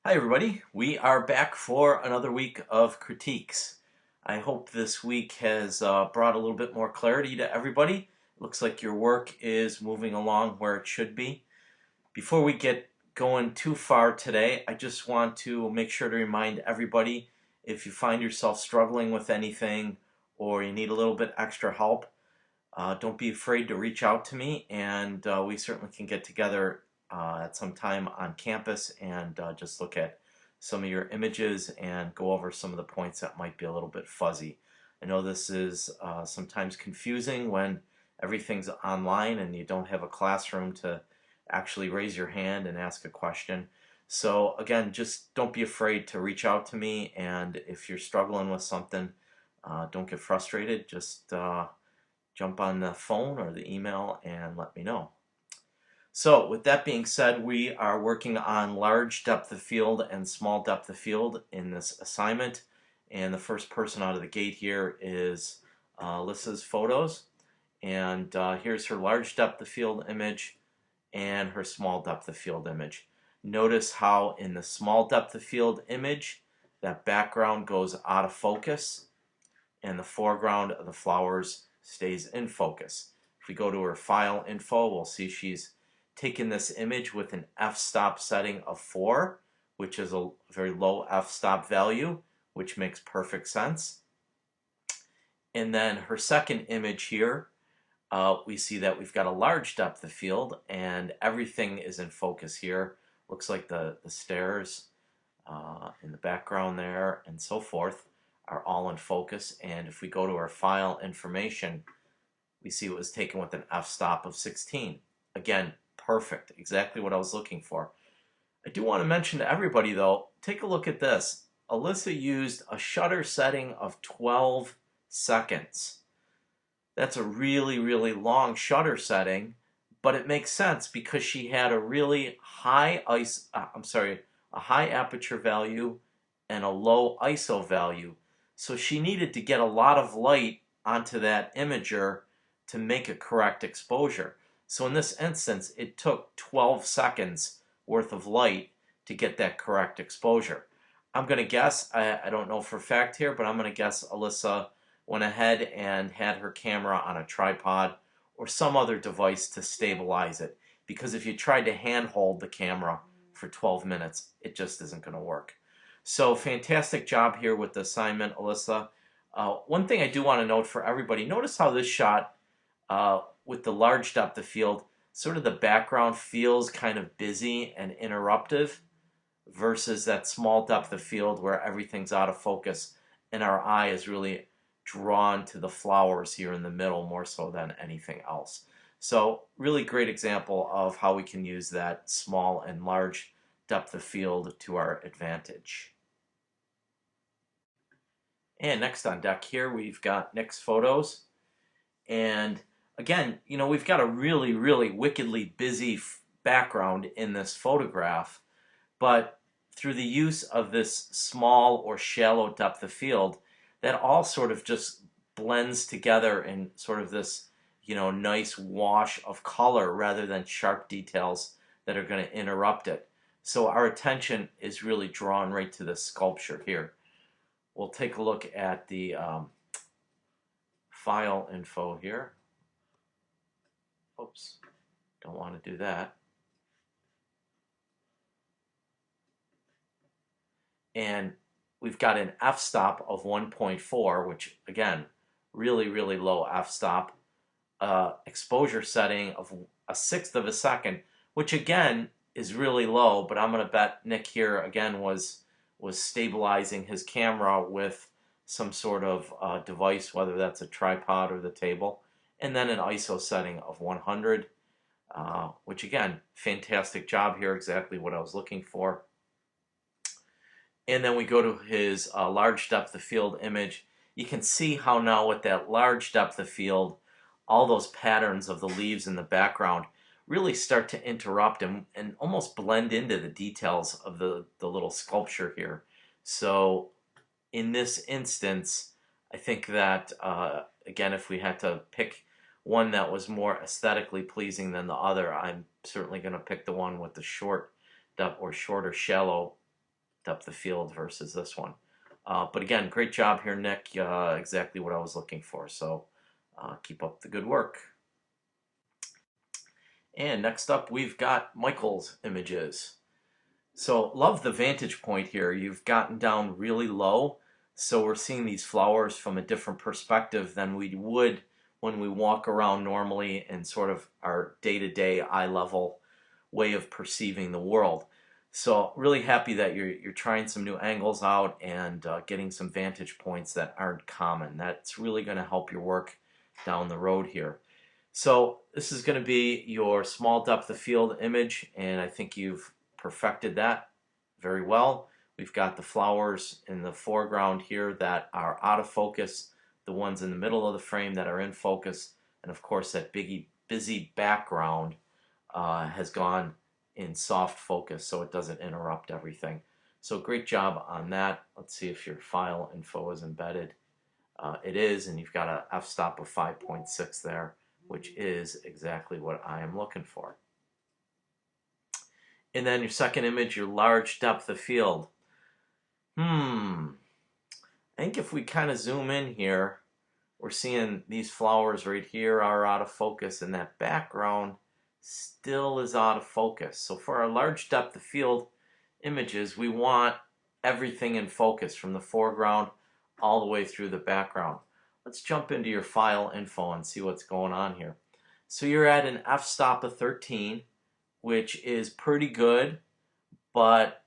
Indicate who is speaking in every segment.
Speaker 1: Hi everybody, we are back for another week of critiques. I hope this week has brought a little bit more clarity to everybody. Looks like your work is moving along where it should be. Before we get going too far today, I just want to make sure to remind everybody, if you find yourself struggling with anything or you need a little bit extra help, don't be afraid to reach out to me, and we certainly can get together at some time on campus and just look at some of your images and go over some of the points that might be a little bit fuzzy. I know this is sometimes confusing when everything's online and you don't have a classroom to actually raise your hand and ask a question. So again, just don't be afraid to reach out to me, and if you're struggling with something, don't get frustrated. Just jump on the phone or the email and let me know. So with that being said, we are working on large depth of field and small depth of field in this assignment. And the first person out of the gate here is Alyssa's photos. And here's her large depth of field image and her small depth of field image. Notice how in the small depth of field image, that background goes out of focus and the foreground of the flowers stays in focus. If we go to her file info, we'll see she's taken this image with an f-stop setting of 4, which is a very low f-stop value, which makes perfect sense. And then her second image here, we see that we've got a large depth of field and everything is in focus here. Looks like the stairs in the background there and so forth are all in focus. And if we go to our file information, we see it was taken with an f-stop of 16. Again, perfect, exactly what I was looking for. I do want to mention to everybody though, take a look at this. Alyssa used a shutter setting of 12 seconds. That's a really, really long shutter setting, but it makes sense because she had a really high a high aperture value and a low ISO value. So she needed to get a lot of light onto that imager to make a correct exposure. So in this instance, it took 12 seconds worth of light to get that correct exposure. I'm going to guess, I don't know for a fact here, but I'm going to guess Alyssa went ahead and had her camera on a tripod or some other device to stabilize it. Because if you tried to handhold the camera for 12 minutes, it just isn't going to work. So fantastic job here with the assignment, Alyssa. One thing I do want to note for everybody, notice how this shot with the large depth of field, sort of the background feels kind of busy and interruptive versus that small depth of field where everything's out of focus and our eye is really drawn to the flowers here in the middle more so than anything else. So really great example of how we can use that small and large depth of field to our advantage. And next on deck here, we've got Nick's photos. And again, you know, we've got a really, really wickedly busy background in this photograph, but through the use of this small or shallow depth of field, that all sort of just blends together in sort of this, you know, nice wash of color rather than sharp details that are going to interrupt it. So our attention is really drawn right to the sculpture here. We'll take a look at the file info here. Oops, don't want to do that. And we've got an f-stop of 1.4, which again, really, really low f-stop. Exposure setting of 1/6 of a second, which again is really low, but I'm going to bet Nick here again was stabilizing his camera with some sort of device, whether that's a tripod or the table, and then an ISO setting of 100, which again, fantastic job here, exactly what I was looking for. And then we go to his large depth of field image. You can see how now with that large depth of field, all those patterns of the leaves in the background really start to interrupt and almost blend into the details of the little sculpture here. So in this instance, I think that, again, if we had to pick one that was more aesthetically pleasing than the other, I'm certainly going to pick the one with the short depth or shorter shallow depth of field versus this one. But again, great job here, Nick. Exactly what I was looking for. So keep up the good work. And next up, we've got Michael's images. So love the vantage point here. You've gotten down really low, so we're seeing these flowers from a different perspective than we would when we walk around normally in sort of our day-to-day eye level way of perceiving the world. So really happy that you're trying some new angles out and getting some vantage points that aren't common. That's really going to help your work down the road here. So this is going to be your small depth of field image, and I think you've perfected that very well. We've got the flowers in the foreground here that are out of focus, the ones in the middle of the frame that are in focus, and of course that busy background has gone in soft focus so it doesn't interrupt everything. So great job on that. Let's see if your file info is embedded. It is, and you've got an f-stop of 5.6 there, which is exactly what I am looking for. And then your second image, your large depth of field. I think if we kind of zoom in here, we're seeing these flowers right here are out of focus, and that background still is out of focus. So for our large depth of field images, we want everything in focus from the foreground all the way through the background. Let's jump into your file info and see what's going on here. So you're at an f-stop of 13, which is pretty good, but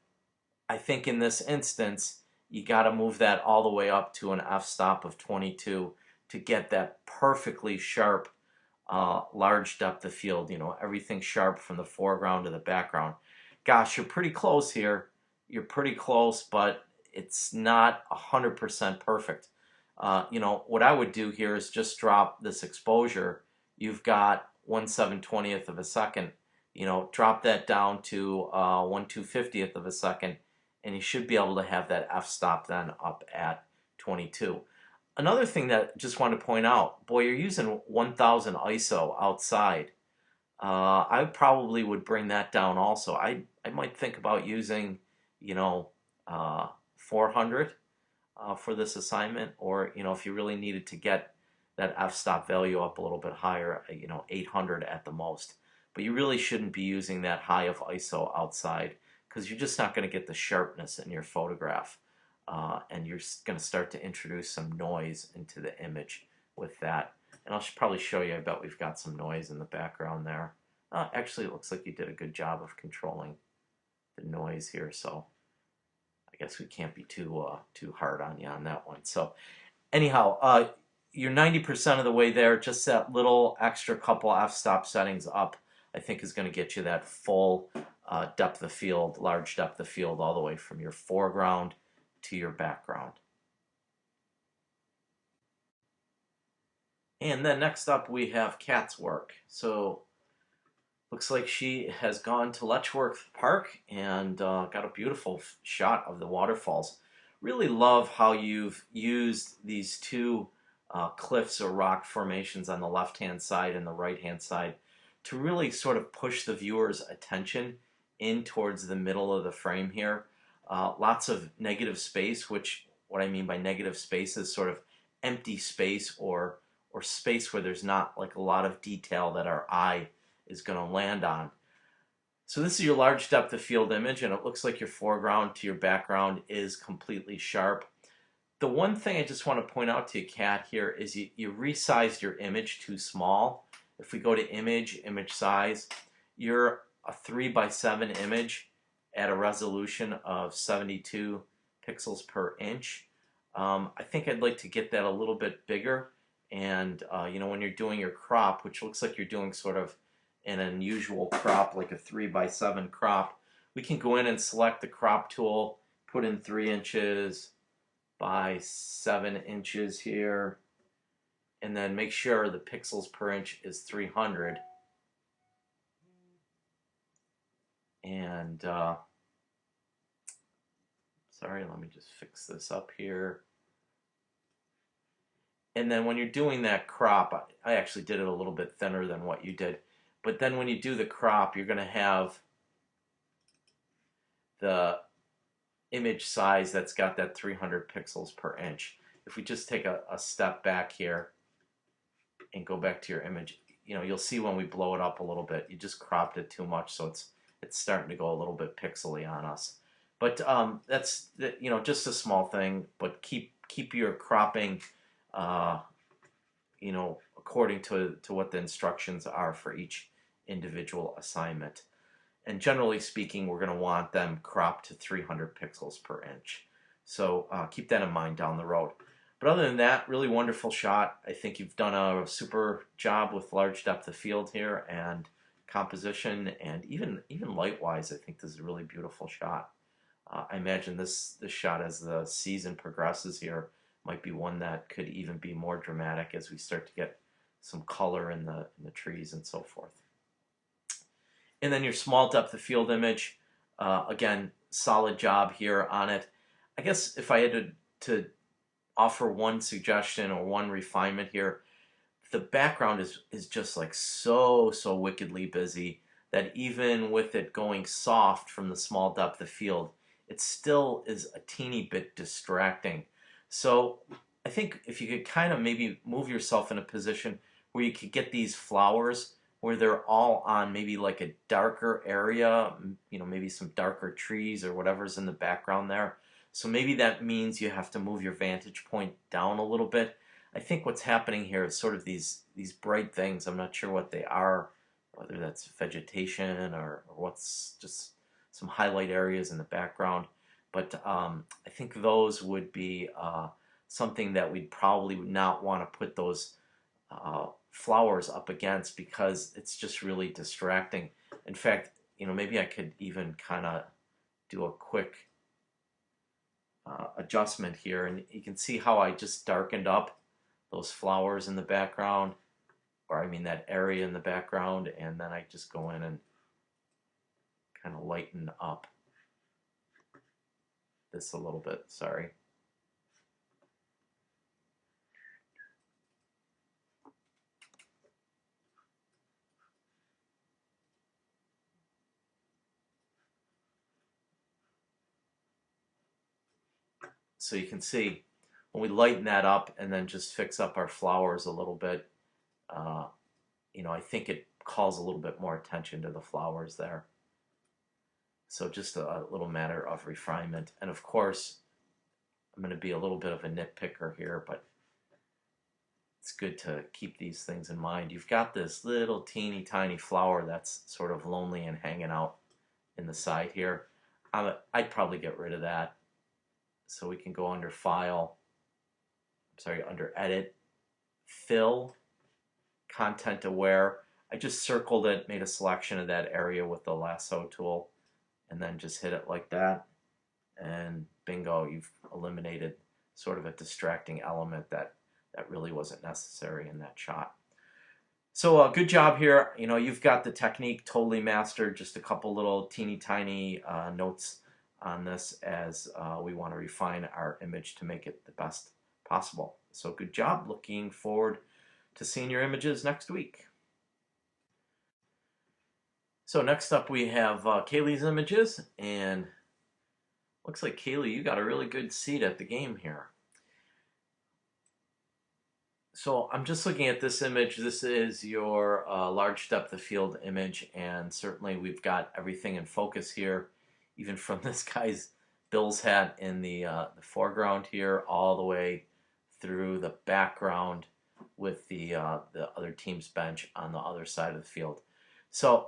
Speaker 1: I think in this instance, you got to move that all the way up to an f-stop of 22 to get that perfectly sharp, large depth of field, you know, everything sharp from the foreground to the background. Gosh, you're pretty close here. You're pretty close, but it's not 100% perfect. You know, what I would do here is just drop this exposure. You've got 1/720th of a second. You know, drop that down to 1/250th of a second, and you should be able to have that f-stop then up at 22. Another thing that just want to point out, boy, you're using 1000 ISO outside. I probably would bring that down also. I might think about using, you know, 400 for this assignment, or, you know, if you really needed to get that f-stop value up a little bit higher, you know, 800 at the most. But you really shouldn't be using that high of ISO outside, because you're just not going to get the sharpness in your photograph. And you're going to start to introduce some noise into the image with that. And I'll probably show you, I bet we've got some noise in the background there. Actually, it looks like you did a good job of controlling the noise here, so I guess we can't be too hard on you on that one. So anyhow, you're 90% of the way there. Just that little extra couple f-stop settings up, I think, is going to get you that full depth of field, large depth of field, all the way from your foreground to your background. And then next up we have Kat's work. So looks like she has gone to Letchworth Park and got a beautiful shot of the waterfalls. Really love how you've used these two cliffs or rock formations on the left-hand side and the right-hand side to really sort of push the viewer's attention in towards the middle of the frame here. Lots of negative space, which what I mean by negative space is sort of empty space or space where there's not like a lot of detail that our eye is going to land on. So this is your large depth of field image, and it looks like your foreground to your background is completely sharp. The one thing I just want to point out to you, Kat, here is you resized your image too small. If we go to image size, you're a 3:7 image at a resolution of 72 pixels per inch. I think I'd like to get that a little bit bigger, and you know, when you're doing your crop, which looks like you're doing sort of an unusual crop, like a 3:7 crop, we can go in and select the crop tool, put in 3 inches by 7 inches here, and then make sure the pixels per inch is 300. And sorry, let me just fix this up here. And then when you're doing that crop, I actually did it a little bit thinner than what you did. But then when you do the crop, you're going to have the image size that's got that 300 pixels per inch. If we just take a step back here and go back to your image, you'll see when we blow it up a little bit, you just cropped it too much, so it's starting to go a little bit pixely on us. But that's just a small thing. But keep your cropping, according to what the instructions are for each individual assignment. And generally speaking, we're going to want them cropped to 300 pixels per inch. So keep that in mind down the road. But other than that, really wonderful shot. I think you've done a super job with large depth of field here and composition, and even light-wise, I think this is a really beautiful shot. I imagine this shot, as the season progresses here, might be one that could even be more dramatic as we start to get some color in the trees and so forth. And then your small depth of field image, again, solid job here on it. I guess if I had to offer one suggestion or one refinement here, the background is just like so wickedly busy that even with it going soft from the small depth of field, it still is a teeny bit distracting. So I think if you could kind of maybe move yourself in a position where you could get these flowers where they're all on maybe like a darker area, maybe some darker trees or whatever's in the background there. So maybe that means you have to move your vantage point down a little bit. I think what's happening here is sort of these bright things. I'm not sure what they are, whether that's vegetation or what's just some highlight areas in the background. But I think those would be something that we'd probably not want to put those flowers up against, because it's just really distracting. In fact, maybe I could even kind of do a quick adjustment here, and you can see how I just darkened up those flowers in the background, or I mean that area in the background, and then I just go in and kind of lighten up this a little bit. Sorry. So you can see when we lighten that up and then just fix up our flowers a little bit, I think it calls a little bit more attention to the flowers there. So just a little matter of refinement. And of course, I'm going to be a little bit of a nitpicker here, but it's good to keep these things in mind. You've got this little teeny tiny flower that's sort of lonely and hanging out in the side here. I'd probably get rid of that. So we can go under File, under Edit, Fill, Content Aware. I just circled it, made a selection of that area with the lasso tool, and then just hit it like that. And bingo, you've eliminated sort of a distracting element that really wasn't necessary in that shot. So good job here. You've got the technique totally mastered. Just a couple little teeny tiny notes on this as we want to refine our image to make it the best possible. So good job. Looking forward to seeing your images next week. So next up we have Kaylee's images, and looks like Kaylee, you got a really good seat at the game here. So I'm just looking at this image. This is your large depth of field image, and certainly we've got everything in focus here, even from this guy's Bills hat in the foreground here, all the way through the background with the other team's bench on the other side of the field. So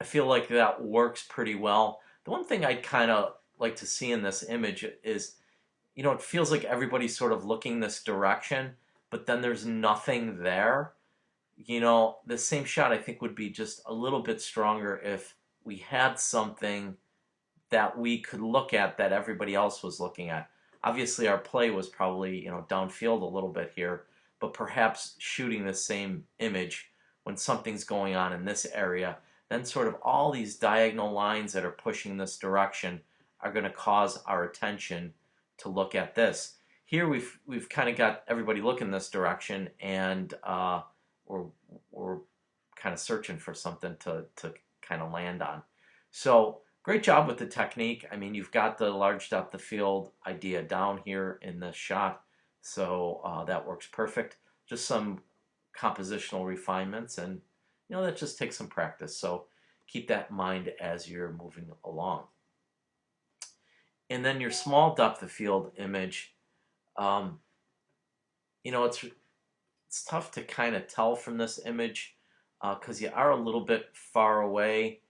Speaker 1: I feel like that works pretty well. The one thing I'd kind of like to see in this image is, it feels like everybody's sort of looking this direction, but then there's nothing there. The same shot I think would be just a little bit stronger if we had something that we could look at that everybody else was looking at. Obviously our play was probably, downfield a little bit here, but perhaps shooting the same image when something's going on in this area, then sort of all these diagonal lines that are pushing this direction are going to cause our attention to look at this. Here we've kind of got everybody looking this direction, and we're kind of searching for something to kind of land on. So Great job with the technique. I mean, you've got the large depth of field idea down here in this shot, so that works perfect. Just some compositional refinements, and that just takes some practice. So keep that in mind as you're moving along. And then your small depth of field image, um, it's tough to kind of tell from this image because you are a little bit far away.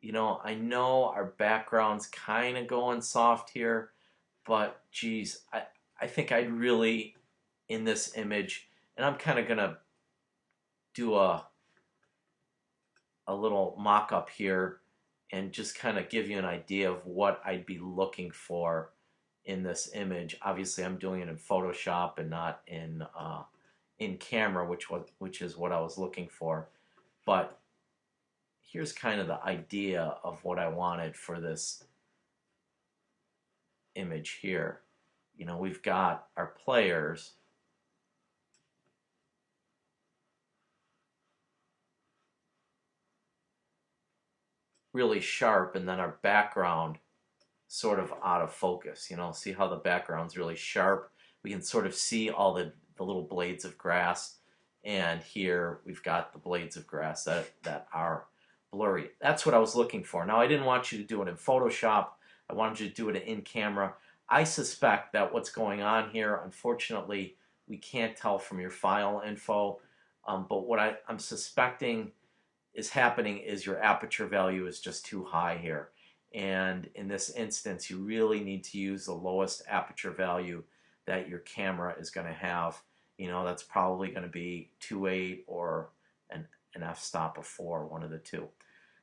Speaker 1: I know our background's kind of going soft here, but geez, I think I'd really, in this image, and I'm kind of going to do a little mock-up here and just kind of give you an idea of what I'd be looking for in this image. Obviously, I'm doing it in Photoshop and not in camera, which is what I was looking for. But here's kind of the idea of what I wanted for this image here. We've got our players really sharp, and then our background sort of out of focus. See how the background's really sharp? We can sort of see all the little blades of grass, and here we've got the blades of grass that are blurry. That's what I was looking for. Now, I didn't want you to do it in Photoshop. I wanted you to do it in camera. I suspect that what's going on here, unfortunately, we can't tell from your file info, but what I'm suspecting is happening is your aperture value is just too high here. And in this instance, you really need to use the lowest aperture value that your camera is going to have. That's probably going to be 2.8 or an f-stop of 4, one of the two.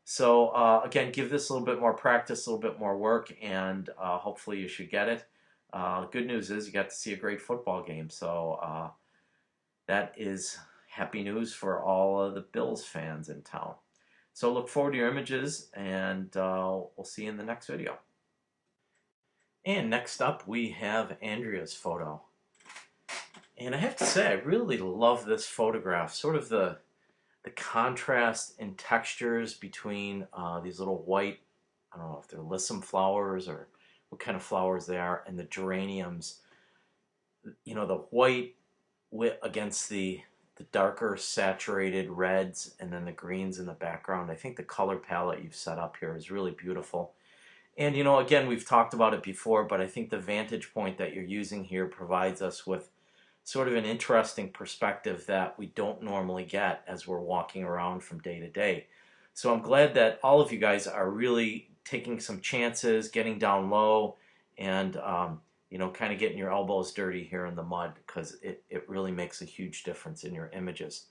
Speaker 1: So again, give this a little bit more practice, a little bit more work, and hopefully you should get it. Good news is you got to see a great football game, so that is happy news for all of the Bills fans in town. So look forward to your images, and we'll see you in the next video. And next up, we have Andrea's photo. And I have to say, I really love this photograph. Sort of the contrast in textures between these little white, I don't know if they're lissom flowers or what kind of flowers they are, and the geraniums. The white against the darker saturated reds, and then the greens in the background. I think the color palette you've set up here is really beautiful. And again, we've talked about it before, but I think the vantage point that you're using here provides us with sort of an interesting perspective that we don't normally get as we're walking around from day to day. So I'm glad that all of you guys are really taking some chances, getting down low, and kind of getting your elbows dirty here in the mud, because it really makes a huge difference in your images.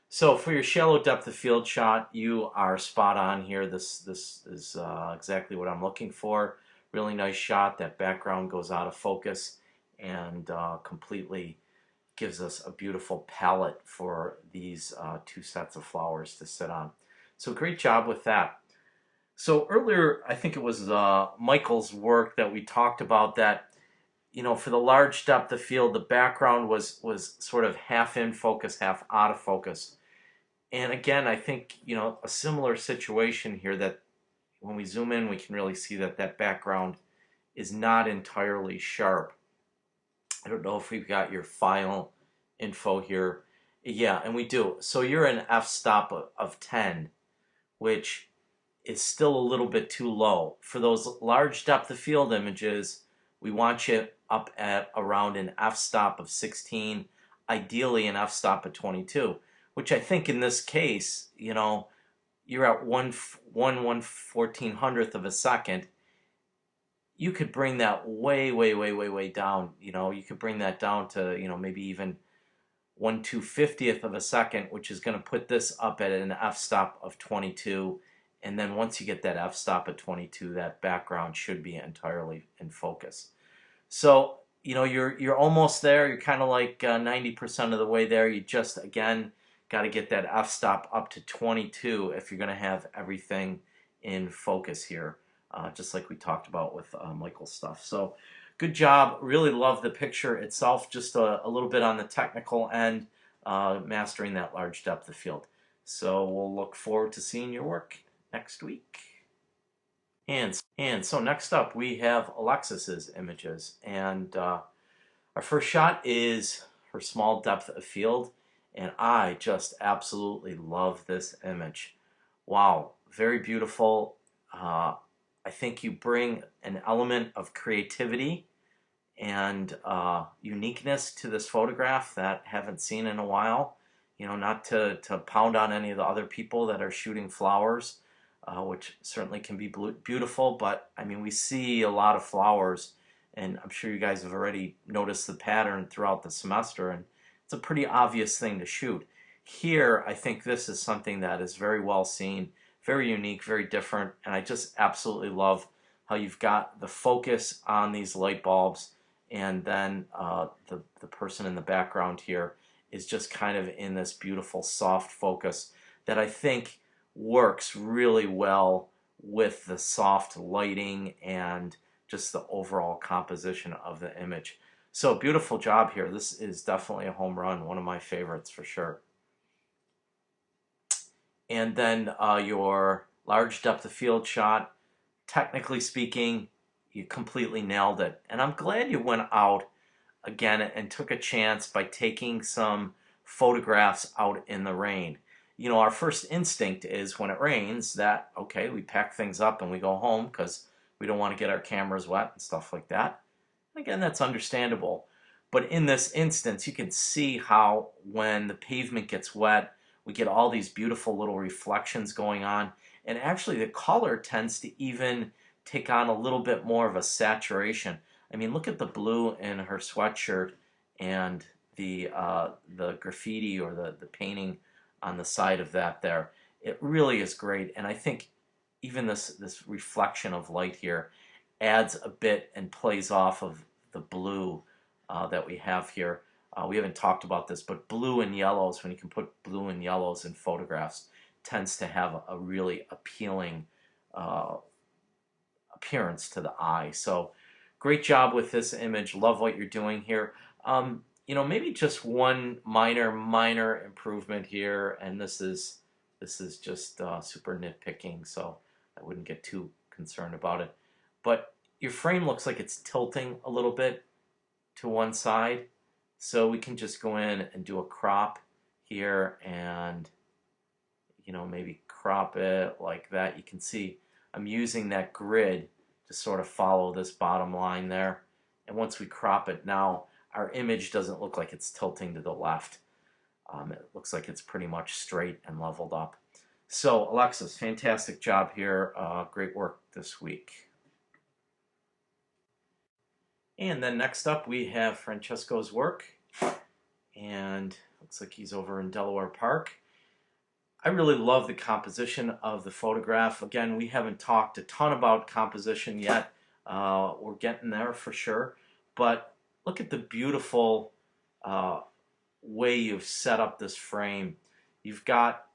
Speaker 1: So for your shallow depth of field shot, you are spot on here. This is exactly what I'm looking for. Really nice shot. That background goes out of focus and completely gives us a beautiful palette for these two sets of flowers to sit on. So great job with that. So earlier, I think it was Michael's work that we talked about that, for the large depth of field, the background was sort of half in focus, half out of focus. And again, I think, a similar situation here, that when we zoom in, we can really see that that background is not entirely sharp. I don't know if we've got your file info here. Yeah, and we do. So you're an f-stop of 10, which is still a little bit too low. For those large depth of field images, we want you up at around an f-stop of 16, ideally an f-stop of 22, which I think in this case, you're at 1/1400th of a second. You could bring that way, way, way, way, way down. You could bring that down to, maybe even 1/250th of a second, which is going to put this up at an f-stop of 22. And then once you get that f-stop at 22, that background should be entirely in focus. So, you're almost there. You're kind of like 90% of the way there. You just, again, got to get that f-stop up to 22 if you're going to have everything in focus here, just like we talked about with Michael's stuff. So good job. Really love the picture itself, just a little bit on the technical end, mastering that large depth of field. So we'll look forward to seeing your work next week. And so next up we have Alexis's images, and our first shot is her small depth of field, and I just absolutely love this image. Wow, very beautiful. I think you bring an element of creativity and uniqueness to this photograph that I haven't seen in a while. You know, not to pound on any of the other people that are shooting flowers, which certainly can be beautiful, but I mean, we see a lot of flowers, and I'm sure you guys have already noticed the pattern throughout the semester, and it's a pretty obvious thing to shoot. Here, I think this is something that is very well seen, very unique, very different, and I just absolutely love how you've got the focus on these light bulbs, and then the person in the background here is just kind of in this beautiful soft focus that I think works really well with the soft lighting and just the overall composition of the image. So beautiful job here. This is definitely a home run, one of my favorites for sure. And then your large depth of field shot, technically speaking, you completely nailed it. And I'm glad you went out again and took a chance by taking some photographs out in the rain. You know, our first instinct is when it rains that, okay, we pack things up and we go home because we don't want to get our cameras wet and stuff like that. Again, that's understandable. But in this instance, you can see how when the pavement gets wet, we get all these beautiful little reflections going on. And actually, the color tends to even take on a little bit more of a saturation. I mean, look at the blue in her sweatshirt and the graffiti or the painting on the side of that there. It really is great. And I think even this reflection of light here adds a bit and plays off of the blue that we have here. We haven't talked about this, but blue and yellows, when you can put blue and yellows in photographs, tends to have a really appealing uh, appearance to the eye. So great job with this image. Love what you're doing here. You know, maybe just one minor improvement here, and this is just super nitpicking, so I wouldn't get too concerned about it. But your frame looks like it's tilting a little bit to one side, so we can just go in and do a crop here, and you know, maybe crop it like that. You can see I'm using that grid to sort of follow this bottom line there. And once we crop it now, our image doesn't look like it's tilting to the left. It looks like it's pretty much straight and leveled up. So Alexis, fantastic job here. Great work this week. And then next up we have Francesco's work. And looks like he's over in Delaware Park. I really love the composition of the photograph. Again, we haven't talked a ton about composition yet. We're getting there for sure. But look at the beautiful way you've set up this frame. You've got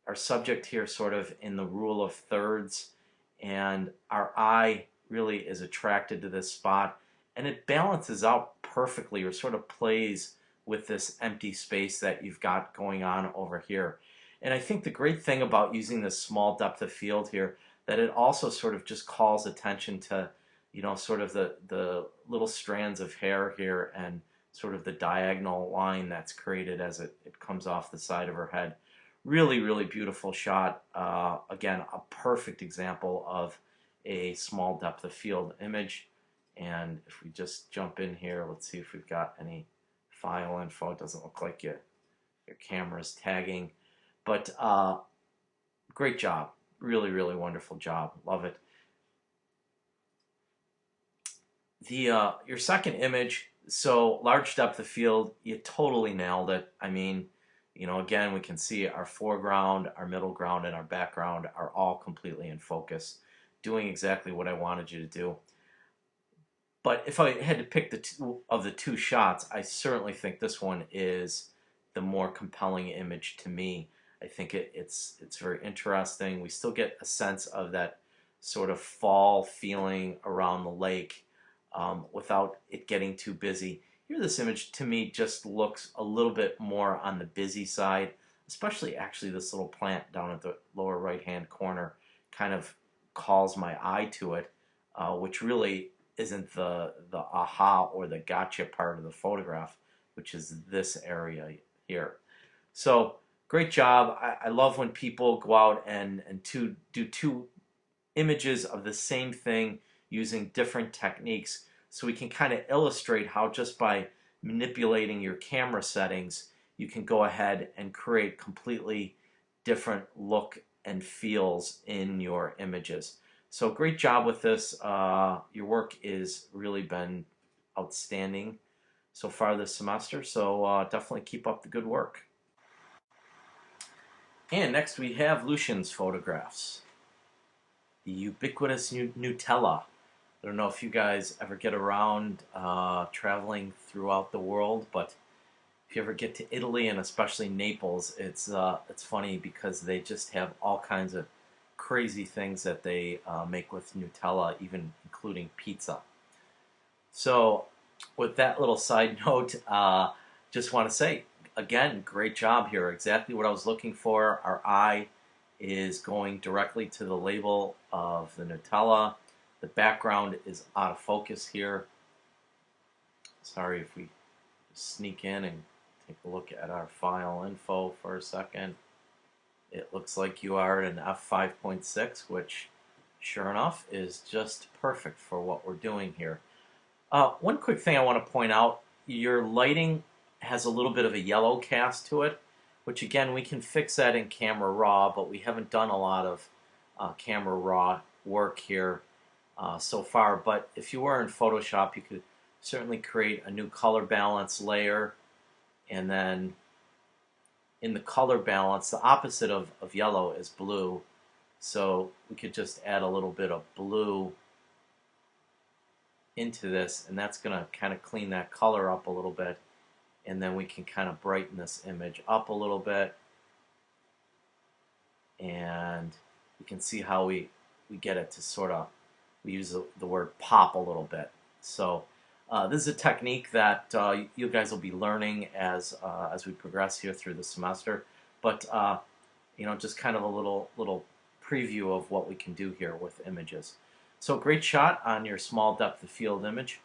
Speaker 1: our subject here sort of in the rule of thirds, and our eye really is attracted to this spot, and it balances out perfectly, or sort of plays with this empty space that you've got going on over here. And I think the great thing about using this small depth of field here, that it also sort of just calls attention to, you know, sort of the little strands of hair here and sort of the diagonal line that's created as it comes off the side of her head. Really, really beautiful shot. Again, a perfect example of a small depth of field image. And if we just jump in here, let's see if we've got any file info. It doesn't look like your camera's tagging. But great job. Really, really wonderful job. Love it. Your second image, so large depth of field, you totally nailed it. I mean, you know, again, we can see our foreground, our middle ground, and our background are all completely in focus, doing exactly what I wanted you to do. But if I had to pick the two shots, I certainly think this one is the more compelling image to me. I think it's very interesting. We still get a sense of that sort of fall feeling around the lake without it getting too busy. Here, this image to me just looks a little bit more on the busy side, especially actually this little plant down at the lower right-hand corner kind of calls my eye to it, which really isn't the aha or the gotcha part of the photograph, which is this area here. So great job. I love when people go out and do two images of the same thing using different techniques, so we can kind of illustrate how just by manipulating your camera settings you can go ahead and create completely different look and feels in your images. So great job with this. Your work is really been outstanding so far this semester, so definitely keep up the good work. And next we have Lucian's photographs. The ubiquitous Nutella. I don't know if you guys ever get around traveling throughout the world, but if you ever get to Italy and especially Naples, it's funny because they just have all kinds of crazy things that they make with Nutella, even including pizza. So, with that little side note, just want to say again, great job here. Exactly what I was looking for. Our eye is going directly to the label of the Nutella. The background is out of focus here. Sorry if we sneak in and take a look at our file info for a second. It looks like you are at an f5.6, which sure enough is just perfect for what we're doing here. One quick thing I want to point out, your lighting has a little bit of a yellow cast to it, which again we can fix that in Camera Raw, but we haven't done a lot of Camera Raw work here so far. But if you were in Photoshop, you could certainly create a new color balance layer, and then in the color balance, the opposite of yellow is blue, so we could just add a little bit of blue into this, and that's going to kind of clean that color up a little bit, and then we can kind of brighten this image up a little bit, and you can see how we get it to sort of, we use the word pop a little bit. So this is a technique that you guys will be learning as we progress here through the semester, but you know, just kind of a little preview of what we can do here with images. So great shot on your small depth of field image.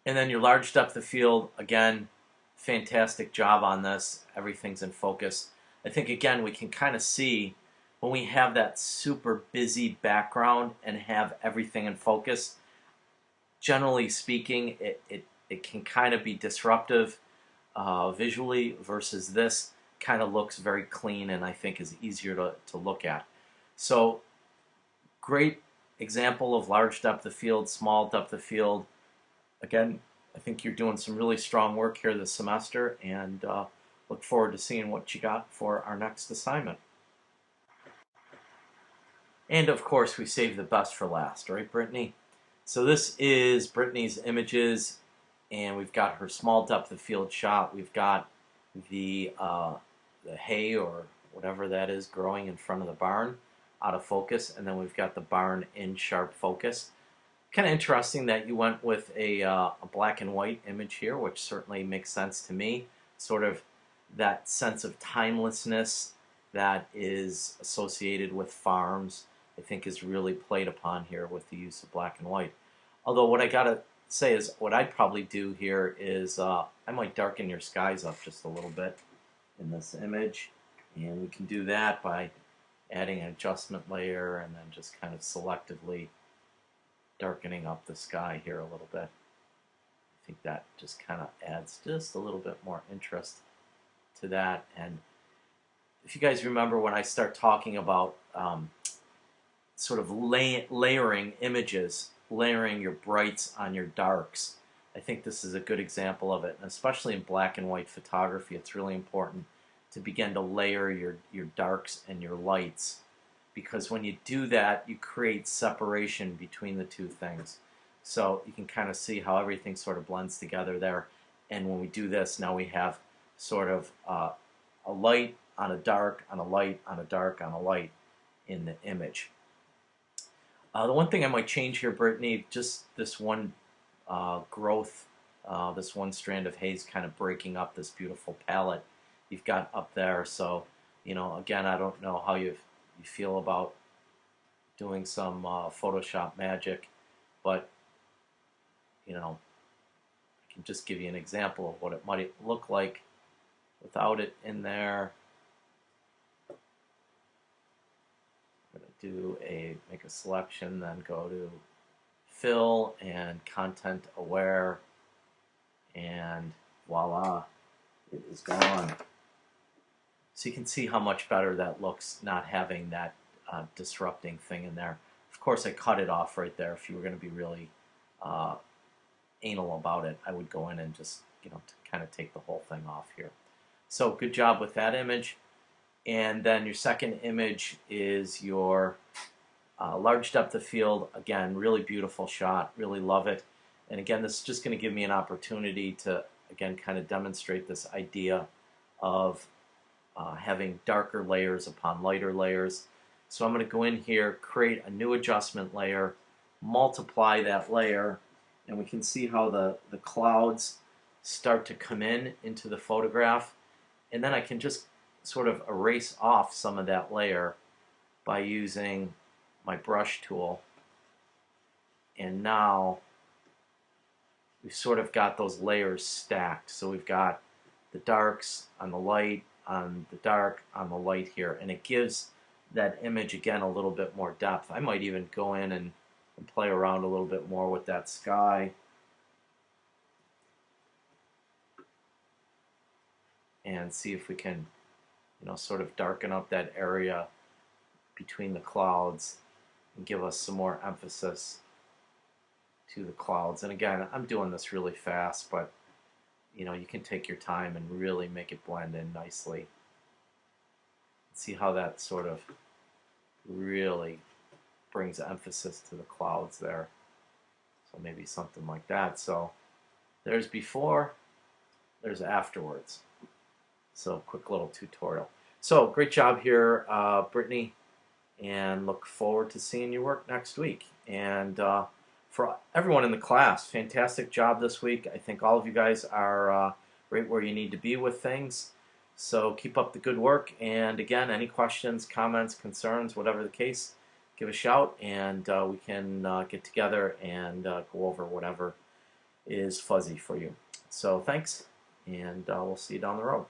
Speaker 1: And then your large depth of field, again, fantastic job on this. Everything's in focus. I think, again, we can kind of see when we have that super busy background and have everything in focus, generally speaking, it can kind of be disruptive visually, versus this kind of looks very clean and I think is easier to look at. So great example of large depth of field, small depth of field. Again, I think you're doing some really strong work here this semester, and look forward to seeing what you got for our next assignment. And of course, we save the best for last, right, Brittany? So this is Brittany's images, and we've got her small depth of field shot. We've got the hay or whatever that is growing in front of the barn out of focus, and then we've got the barn in sharp focus. Kind of interesting that you went with a black and white image here, which certainly makes sense to me. Sort of that sense of timelessness that is associated with farms, I think, is really played upon here with the use of black and white. Although what I gotta say is, what I'd probably do here is I might darken your skies up just a little bit in this image, and we can do that by adding an adjustment layer and then just kind of selectively darkening up the sky here a little bit. I think that just kind of adds just a little bit more interest to that. And if you guys remember when I start talking about sort of layering images, layering your brights on your darks, I think this is a good example of it. And especially in black and white photography, it's really important to begin to layer your darks and your lights, because when you do that, you create separation between the two things. So you can kind of see how everything sort of blends together there. And when we do this, now we have sort of a light on a dark, on a light, on a dark, on a light in the image. The one thing I might change here, Brittany, just this one growth, this one strand of haze kind of breaking up this beautiful palette you've got up there. So, you know, again, I don't know how you feel about doing some Photoshop magic, but you know, I can just give you an example of what it might look like without it in there. I'm going to make a selection, then go to fill and content aware, and voila, it is gone. So you can see how much better that looks not having that disrupting thing in there. Of course, I cut it off right there. If you were going to be really anal about it, I would go in and just, to kind of take the whole thing off here. So good job with that image. And then your second image is your large depth of field. Again, really beautiful shot. Really love it. And again, this is just going to give me an opportunity to, again, kind of demonstrate this idea of having darker layers upon lighter layers. So I'm going to go in here, create a new adjustment layer, multiply that layer, and we can see how the clouds start to come into the photograph. And then I can just sort of erase off some of that layer by using my brush tool. And now we've sort of got those layers stacked. So we've got the darks on the light, on the dark, on the light here, and it gives that image again a little bit more depth. I might even go in and play around a little bit more with that sky and see if we can, sort of darken up that area between the clouds and give us some more emphasis to the clouds. And again, I'm doing this really fast, but you can take your time and really make it blend in nicely. See how that sort of really brings emphasis to the clouds there. So maybe something like that. So there's before, there's afterwards. So quick little tutorial. So great job here, Brittany, and look forward to seeing your work next week. And for everyone in the class, fantastic job this week. I think all of you guys are right where you need to be with things. So keep up the good work. And again, any questions, comments, concerns, whatever the case, give a shout, and we can get together and go over whatever is fuzzy for you. So thanks, and we'll see you down the road.